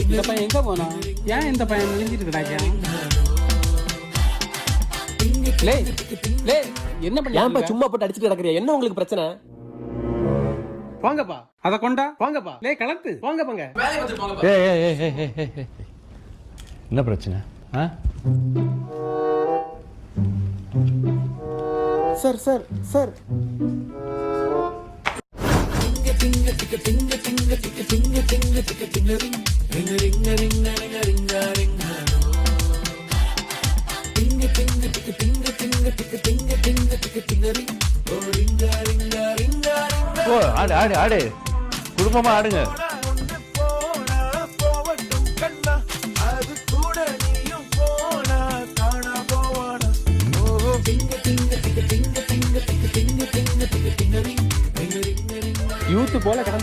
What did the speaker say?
இந்த பையன் எங்க போனா? ஏன் இந்த பையன் விழிஞ்சிட்டு கிடாக்கியா? லே லே என்ன பண்ணி ஏன்பா சும்மா போட்டு அடிச்சிட்டு கிடக்குறியா? என்ன உங்களுக்கு பிரச்சனை? போங்கப்பா, அத கொண்டா போங்கப்பா. லே கலத்து போங்க போங்க. என்ன பிரச்சனை? சார் சார் சார் ஓ ஆடு ஆடு ஆடு, குடும்பமா ஆடுங்க. யூத் போல கடந்த